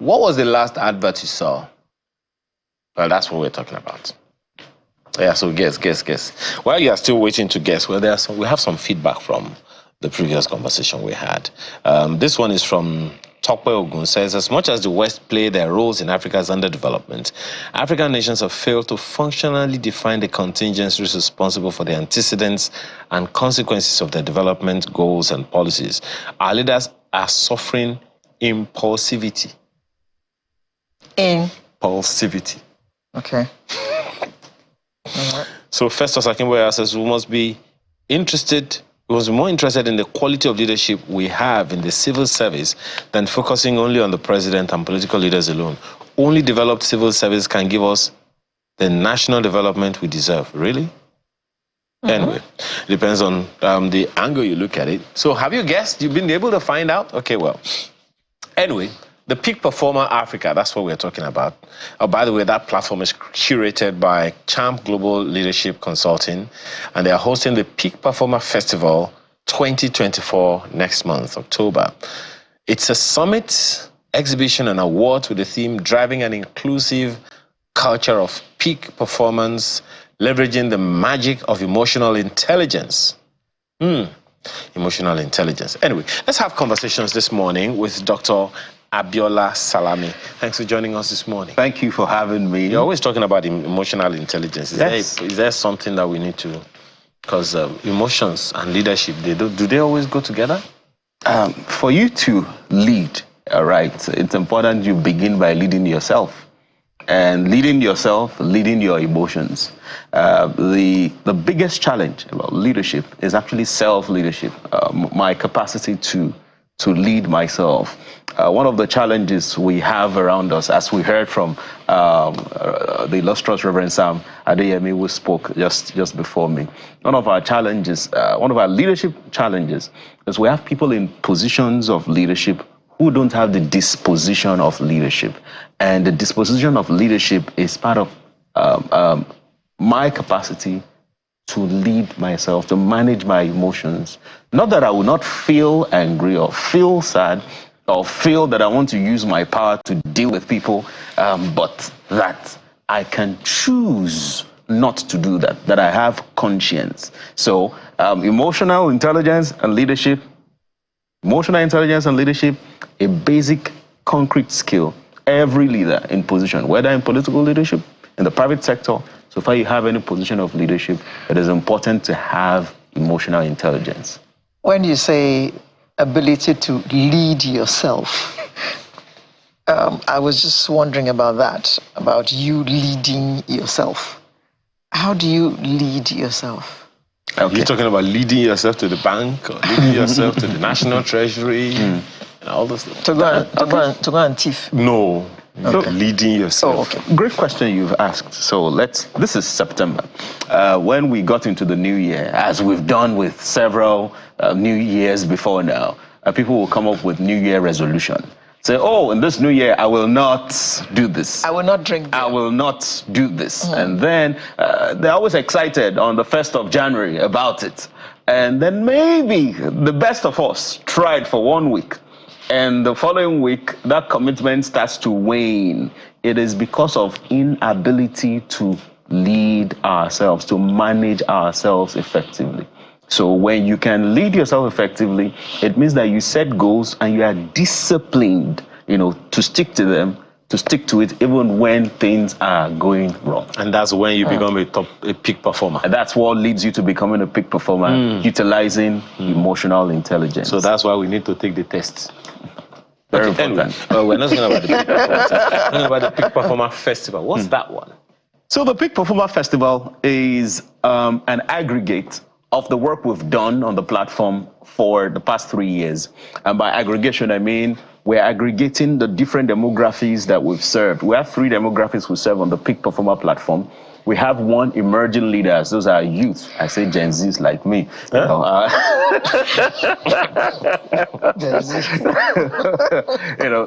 what was the last advert you saw? Well, that's what we're talking about. Yeah, so guess. While you are still waiting to guess, well, we have some feedback from the previous conversation we had. This one is from Tokwe Ogun, says, as much as the West play their roles in Africa's underdevelopment, African nations have failed to functionally define the contingencies responsible for the antecedents and consequences of their development goals and policies. Our leaders are suffering impulsivity. Impulsivity. Okay. So Festus Akinboya says, we must be more interested in the quality of leadership we have in the civil service than focusing only on the president and political leaders alone. Only developed civil service can give us the national development we deserve. Really? Anyway, depends on the angle you look at it. So have you guessed? You've been able to find out? Okay, well. Anyway, the Peak Performer Africa, that's what we're talking about. Oh, by the way, that platform is curated by Champ Global Leadership Consulting, and they are hosting the Peak Performer Festival 2024 next month, October. It's a summit, exhibition, and award with the theme driving an inclusive culture of peak performance, leveraging the magic of emotional intelligence. Emotional intelligence. Anyway, let's have conversations this morning with Dr. Abiola Salami. Thanks for joining us this morning. Thank you for having me. You're always talking about emotional intelligence. Is there something that we need to, because emotions and leadership, do they always go together? For you to lead, all right, it's important you begin by leading yourself. And leading yourself, leading your emotions. The biggest challenge about leadership is actually self-leadership, my capacity to lead myself. One of the challenges we have around us, as we heard from the illustrious Reverend Sam Adeyemi, who spoke just before me, one of our leadership challenges is we have people in positions of leadership who don't have the disposition of leadership. And the disposition of leadership is part of my capacity to lead myself, to manage my emotions. Not that I will not feel angry or feel sad or feel that I want to use my power to deal with people, but that I can choose not to do that I have conscience. So emotional intelligence and leadership, a basic concrete skill. Every leader in position, whether in political leadership, in the private sector, so far you have any position of leadership, it is important to have emotional intelligence. When you say ability to lead yourself, I was just wondering about that, about you leading yourself. How do you lead yourself? Okay. You're talking about leading yourself to the bank, or leading yourself to the National Treasury, and all those things. To go and thief? No. Okay. Leading yourself. Oh, okay. Great question you've asked. So this is September. When we got into the new year, as we've done with several New Years before now, people will come up with New Year resolution. Say, oh, in this new year, I will not do this. I will not drink beer. I will not do this. And then they're always excited on the 1st of January about it. And then maybe the best of us tried for 1 week. And the following week, that commitment starts to wane. It is because of inability to lead ourselves, to manage ourselves effectively. So when you can lead yourself effectively, it means that you set goals and you are disciplined, to stick to them, to stick to it even when things are going wrong. And that's when you become a peak performer. And that's what leads you to becoming a peak performer, utilizing emotional intelligence. So that's why we need to take the test. Very important. Anyway, well, we're not talking about the peak performance. We're talking about the Peak Performer Festival. What's that one? So the Peak Performer Festival is an aggregate of the work we've done on the platform for the past 3 years. And by aggregation, I mean we're aggregating the different demographies that we've served. We have 3 demographics we serve on the Peak Performer platform. We have 1 emerging leaders. Those are youth. I say Gen Zs like me.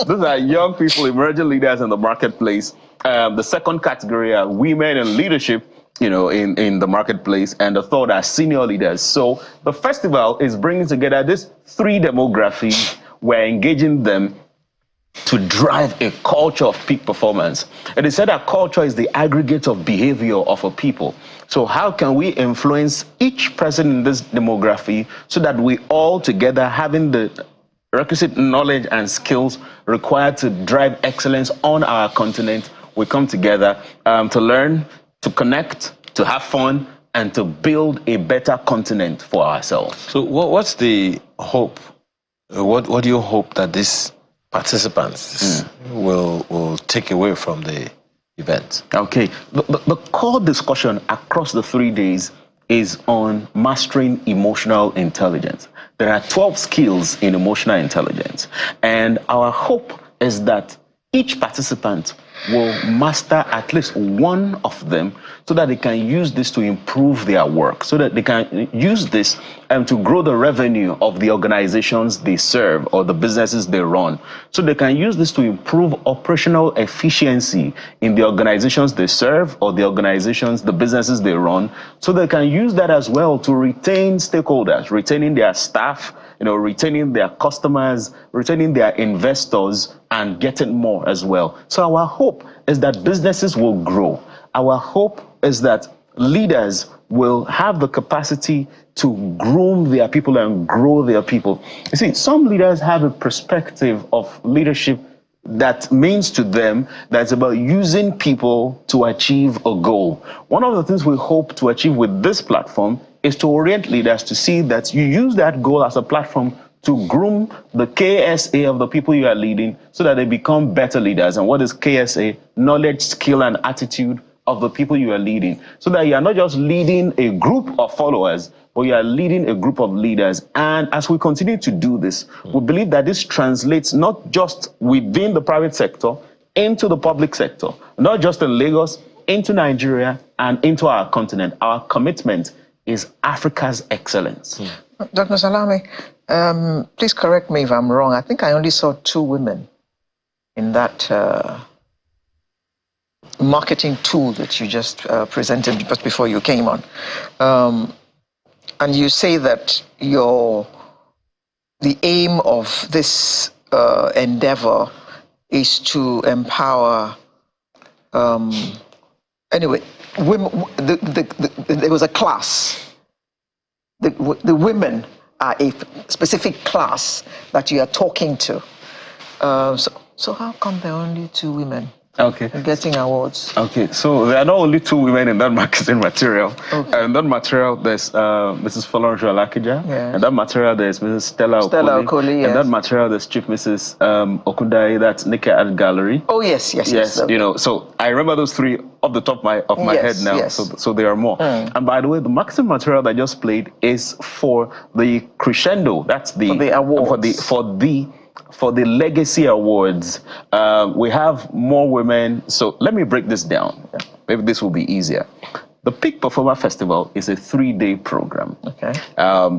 Those are young people, emerging leaders in the marketplace. The second category are women in leadership, in the marketplace, and the third are senior leaders. So the festival is bringing together these 3 demographies. We're engaging them to drive a culture of peak performance. It is said that culture is the aggregate of behavior of a people. So how can we influence each person in this demography so that we all together, having the requisite knowledge and skills required to drive excellence on our continent, we come together to learn, to connect, to have fun, and to build a better continent for ourselves. So what's the hope? What do you hope that these participants will take away from the event? Okay, the core discussion across the 3 days is on mastering emotional intelligence. There are 12 skills in emotional intelligence, and our hope is that each participant will master at least one of them so that they can use this to improve their work, so that they can use this to grow the revenue of the organizations they serve or the businesses they run. So they can use this to improve operational efficiency in the organizations they serve or the businesses they run. So they can use that as well to retain stakeholders, retaining their staff, retaining their customers, retaining their investors, and getting more as well. So our hope is that businesses will grow. Our hope is that leaders will have the capacity to groom their people and grow their people. You see, some leaders have a perspective of leadership that means to them that's about using people to achieve a goal. One of the things we hope to achieve with this platform is to orient leaders to see that you use that goal as a platform to groom the KSA of the people you are leading so that they become better leaders. And what is KSA? Knowledge, skill, and attitude of the people you are leading. So that you are not just leading a group of followers, but you are leading a group of leaders. And as we continue to do this, we believe that this translates not just within the private sector, into the public sector, not just in Lagos, into Nigeria, and into our continent. Our commitment is Africa's excellence. Dr. Salami, please correct me if I'm wrong. I think I only saw 2 women in that marketing tool that you just presented just before you came on. And you say that the aim of this endeavor is to empower, anyway, women. There was a class. The women are a specific class that you are talking to. So how come there are only 2 women? Okay. Getting awards. Okay, so there are not only 2 women in that marketing material. Okay. In that material, there's Mrs. Folorunso Alakija. Yes. In that material, there's Mrs. Stella Okoli. Yes. In that material, there's Chief Mrs. Okundai, that's Nikkei Art Gallery. Oh, yes. So I remember those 3 off the top of my head now. Yes. So there are more. And by the way, the marketing material that I just played is for the crescendo. That's the... For the awards. For the legacy awards. We have more women. So let me break this down. Maybe this will be easier. The Peak Performer Festival is a 3-day program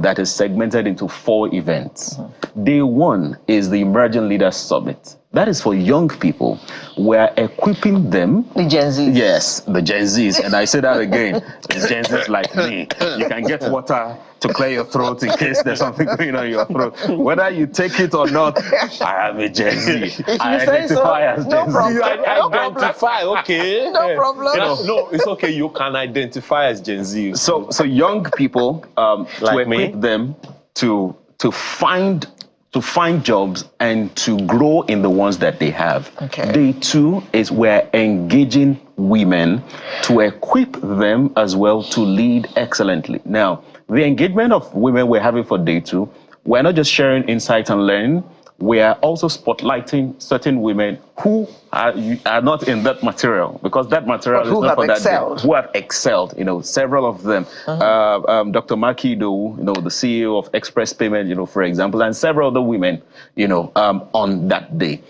that is segmented into 4 events. Day 1 is the Emerging Leaders Summit. That is for young people. We're equipping them. The Gen Zs. Yes, the Gen Zs. And I say that again. The Gen Zs like me. You can get water to clear your throat in case there's something going on in your throat. Whether you take it or not, I am a Gen Z. I identify as Gen Z. You identify, okay. No problem. No, it's okay. You can identify as Gen Z. So young people, to equip them to find jobs and to grow in the ones that they have. Okay. Day 2 is we're engaging women to equip them as well to lead excellently. Now, the engagement of women we're having for day 2, we're not just sharing insight and learning, we are also spotlighting certain women who are not in that material, because that material is not for that day. Who have excelled, several of them. Dr. Maki Do, the CEO of Express Payment, for example, and several other women, on that day.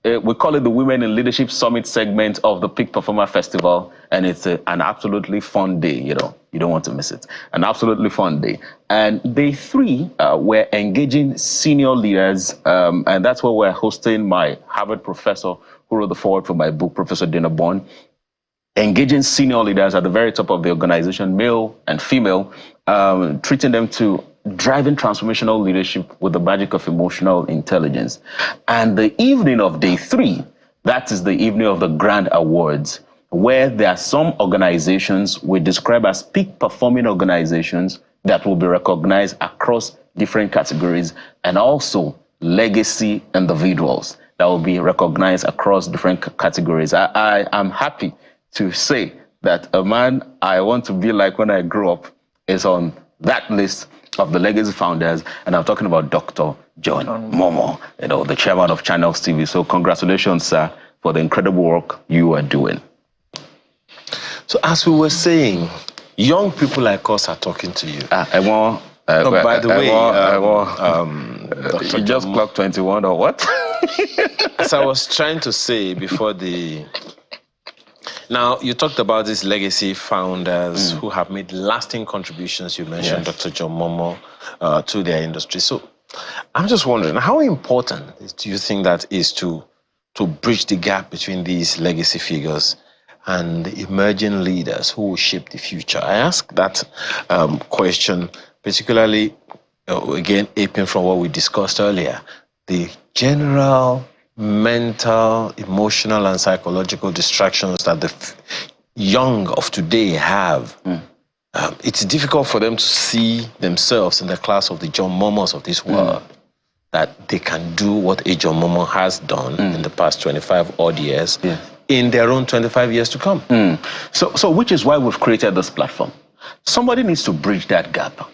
We call it the Women in Leadership Summit segment of the Peak Performer Festival, and it's an absolutely fun day. You don't want to miss it. An absolutely fun day. And day 3, we're engaging senior leaders, and that's where we're hosting my Harvard professor who wrote the foreword for my book, Professor Dana Bond, engaging senior leaders at the very top of the organization, male and female, treating them to driving transformational leadership with the magic of emotional intelligence. And the evening of day 3, that is the evening of the grand awards, where there are some organizations we describe as peak performing organizations that will be recognized across different categories, and also legacy individuals that will be recognized across different categories. I am happy to say that a man I want to be like when I grow up is on that list of the legacy founders, and I'm talking about Dr. John Momoh, the chairman of Channels TV. So congratulations, sir, for the incredible work you are doing. So as we were saying, young people like us are talking to you. By the way, you just clocked 21 or what? As I was trying to say before now, you talked about these legacy founders who have made lasting contributions. You mentioned Dr. John Momoh to their industry. So I'm just wondering, how important do you think that is to bridge the gap between these legacy figures and the emerging leaders who will shape the future? I ask that question particularly, again, aping from what we discussed earlier, the general mental, emotional, and psychological distractions that the young of today have. It's difficult for them to see themselves in the class of the John Momohs of this world, that they can do what a John Momoh has done in the past 25 odd years in their own 25 years to come. So which is why we've created this platform. Somebody needs to bridge that gap.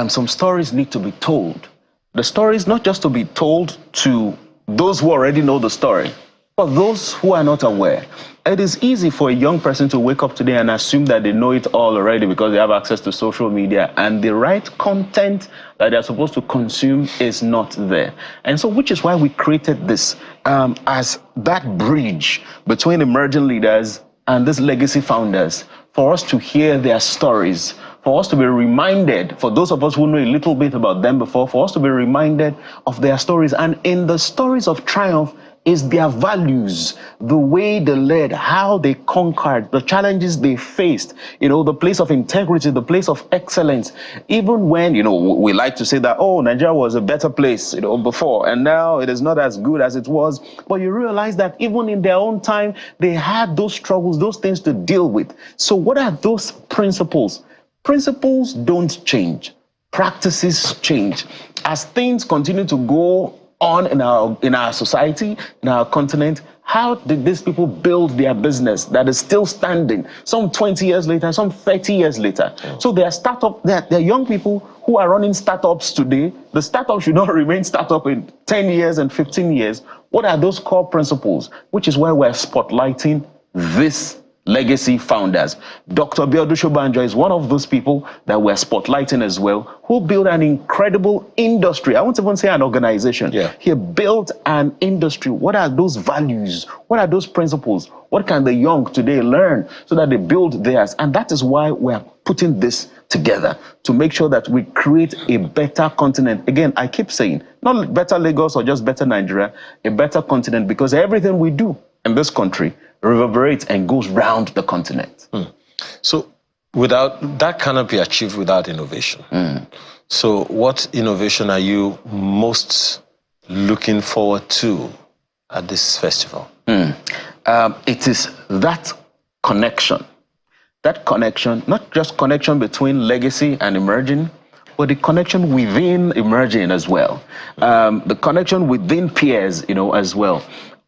Some stories need to be told. The stories not just to be told to those who already know the story, but those who are not aware. It is easy for a young person to wake up today and assume that they know it all already because they have access to social media, and the right content that they're supposed to consume is not there. And so, which is why we created this as that bridge between emerging leaders and these legacy founders, for us to hear their stories, for us to be reminded, for those of us who know a little bit about them before, for us to be reminded of their stories. And in the stories of triumph is their values, the way they led, how they conquered, the challenges they faced, the place of integrity, the place of excellence. Even when, we like to say that, oh, Nigeria was a better place, before, and now it is not as good as it was. But you realize that even in their own time, they had those struggles, those things to deal with. So what are those principles? Principles don't change. Practices change. As things continue to go on in our society, in our continent, how did these people build their business that is still standing, some 20 years later, some 30 years later? So they are young people who are running startups today. The startup should not remain startup in 10 years and 15 years. What are those core principles? Which is why we're spotlighting this legacy founders. Dr. Biodun Shobanjo is one of those people that we're spotlighting as well, who built an incredible industry. I won't even say an organization. He built an industry. What are those values? What are those principles? What can the young today learn so that they build theirs? And that is why we're putting this together, to make sure that we create a better continent. Again, I keep saying, not better Lagos or just better Nigeria, a better continent, because everything we do in this country reverberates and goes round the continent. So that cannot be achieved without innovation. So what innovation are you most looking forward to at this festival? It is that connection, not just connection between legacy and emerging, but the connection within emerging as well. The connection within peers, as well.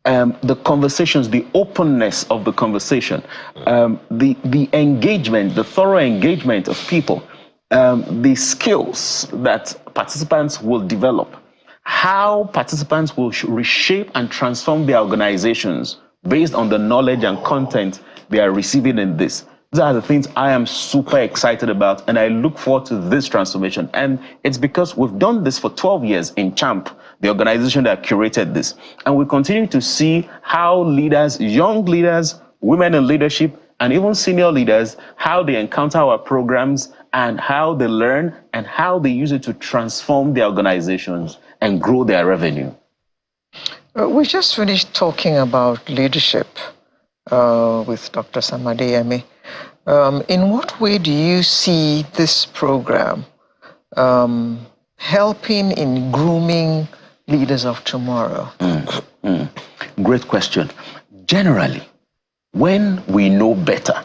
The conversations, the openness of the conversation, the engagement, the thorough engagement of people, the skills that participants will develop, how participants will reshape and transform their organizations based on the knowledge and content they are receiving in this. These are the things I am super excited about, and I look forward to this transformation. And it's because we've done this for 12 years in CHAMP, the organization that curated this. And we continue to see how leaders, young leaders, women in leadership, and even senior leaders, how they encounter our programs and how they learn and how they use it to transform their organizations and grow their revenue. We just finished talking about leadership with Dr. Sam Adeyemi. In what way do you see this program helping in grooming leaders of tomorrow? Great question. Generally, when we know better,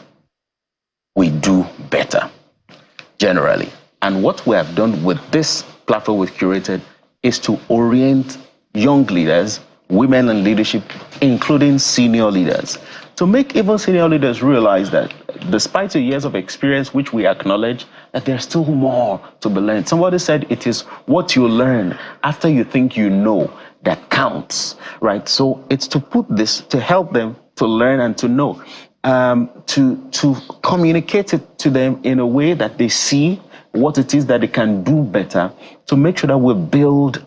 we do better. Generally. And what we have done with this platform we've curated is to orient young leaders, women in leadership, including senior leaders, to make even senior leaders realize that despite the years of experience, which we acknowledge, that there's still more to be learned. Somebody said it is what you learn after you think you know that counts, right? So it's to put this, to help them to learn and to know, to communicate it to them in a way that they see what it is that they can do better, to make sure that we'll build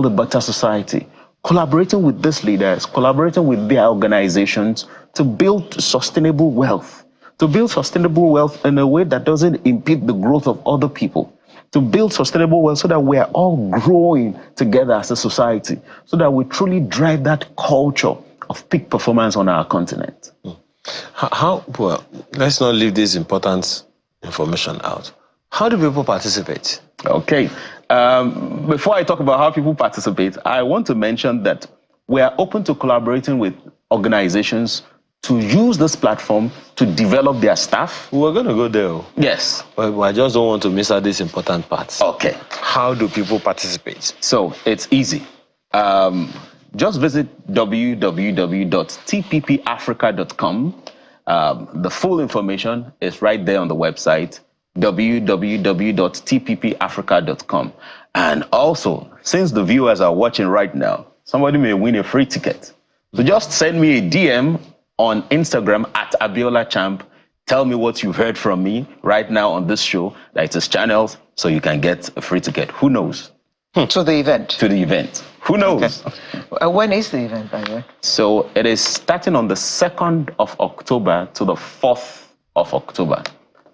a better society. Collaborating with these leaders, collaborating with their organizations to build sustainable wealth, in a way that doesn't impede the growth of other people, to build sustainable wealth so that we are all growing together as a society, so that we truly drive that culture of peak performance on our continent. Well, let's not leave this important information out. How do people participate? Okay. Before I talk about how people participate, I want to mention that we are open to collaborating with organizations to use this platform to develop their staff. We're going to go there. Yes. But I just don't want to miss out this important part. Okay. How do people participate? So it's easy. Just visit www.tppafrica.com. The full information is right there on the website, www.tppafrica.com. And also, since the viewers are watching right now, somebody may win a free ticket. So just send me a DM on Instagram at Abiola Champ. Tell me what you've heard from me right now on this show, that it is channels, so you can get a free ticket. Who knows? To the event? To the event. Who knows? Okay. When is the event, by the way? So it is starting on the 2nd of October to the 4th of October.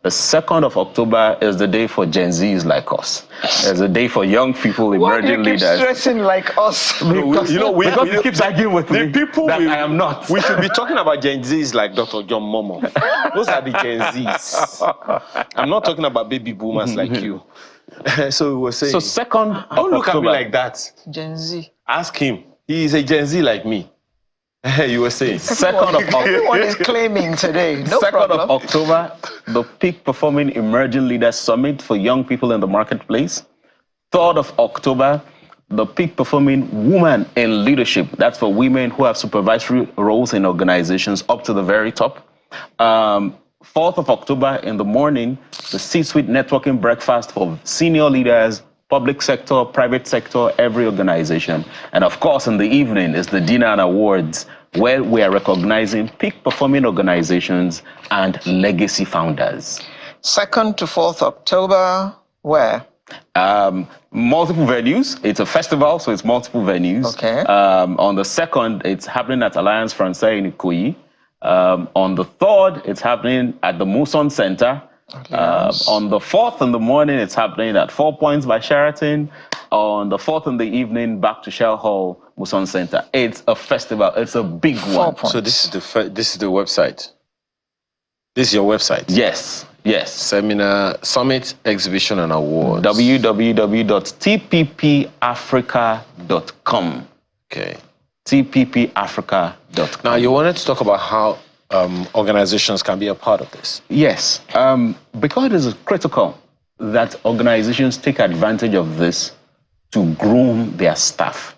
The 2nd of October is the day for Gen Zs like us. It's a day for young people, emerging leaders. Why do you keep stressing like us? Because he keeps arguing with me that I am not. We should be talking about Gen Zs like Dr. John Momo. Those are the Gen Zs. I'm not talking about baby boomers like you. So we were saying. So 2nd of don't look October. at me like that. Gen Z. Ask him. He is a Gen Z like me. You were saying. 2nd of October. Everyone is claiming today. No 2nd problem. of October, the Peak Performing Emerging Leaders Summit for young people in the marketplace. 3rd of October, the Peak Performing Woman in Leadership. That's for women who have supervisory roles in organizations up to the very top. 4th of October in the morning, the C-suite networking breakfast for senior leaders, public sector, private sector, every organization. And of course, in the evening is the dinner and awards, where we are recognizing peak performing organizations and legacy founders. 2nd to 4th October, where? Multiple venues. It's a festival, so it's multiple venues. Okay. On the 2nd, it's happening at Alliance Francaise in Ikoyi. On the 3rd, it's happening at the Muson Center. On the 4th in the morning, it's happening at 4 Points by Sheraton. On the 4th in the evening, back to Shell Hall, Muson Center. It's a festival. It's a big one. So this is the website. This is your website. Yes. Yes. Seminar, summit, exhibition, and awards. www.tppafrica.com. Okay. tppafrica.com. Now you wanted to talk about how organizations can be a part of this. Yes, because it is critical that organizations take advantage of this to groom their staff.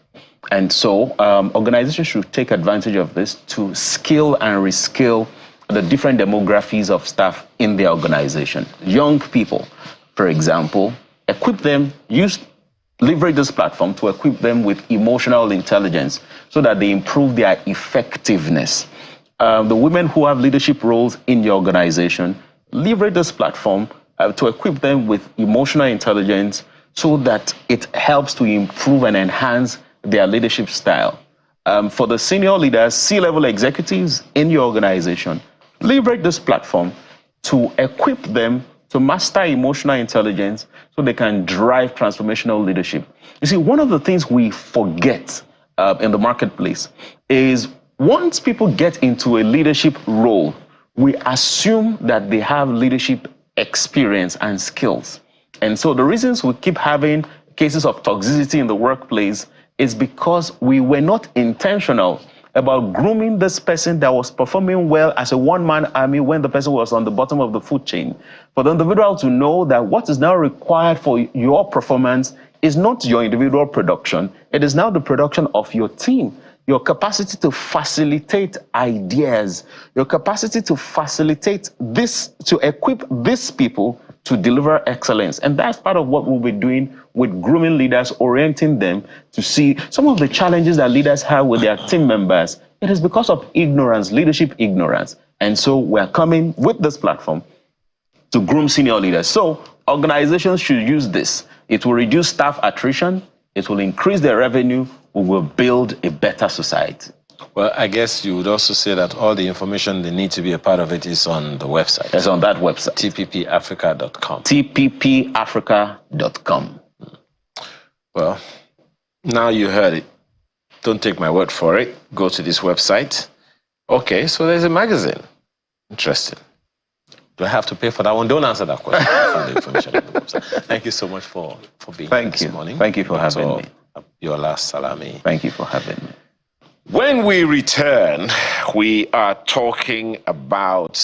And so organizations should take advantage of this to skill and reskill the different demographics of staff in their organization. Young people, for example, leverage this platform to equip them with emotional intelligence so that they improve their effectiveness. The women who have leadership roles in your organization, leverage this platform to equip them with emotional intelligence so that it helps to improve and enhance their leadership style. For the senior leaders, C-level executives in your organization, leverage this platform to equip them to master emotional intelligence so they can drive transformational leadership. You see, one of the things we forget in the marketplace is once people get into a leadership role, we assume that they have leadership experience and skills. And so the reasons we keep having cases of toxicity in the workplace is because we were not intentional about grooming this person that was performing well as a one-man army when the person was on the bottom of the food chain. For the individual to know that what is now required for your performance is not your individual production, it is now the production of your team. Your capacity to facilitate ideas, your capacity to facilitate this, to equip these people to deliver excellence. And that's part of what we'll be doing with grooming leaders, orienting them to see some of the challenges that leaders have with their team members. It is because of ignorance, leadership ignorance. And so we're coming with this platform to groom senior leaders. So organizations should use this. It will reduce staff attrition. It will increase their revenue. We will build a better society. Well, I guess you would also say that all the information they need to be a part of it is on the website. It's on that website. tppafrica.com. tppafrica.com. Well, now you heard it. Don't take my word for it. Go to this website. Okay, so there's a magazine. Interesting. Do I have to pay for that one? Don't answer that question. For the information on the website. Thank you so much for being here this morning. Thank you for having me. Your last salami. Thank you for having me. When we return, we are talking about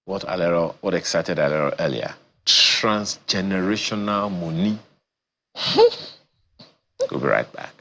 what excited Alero earlier. Transgenerational money. We'll be right back.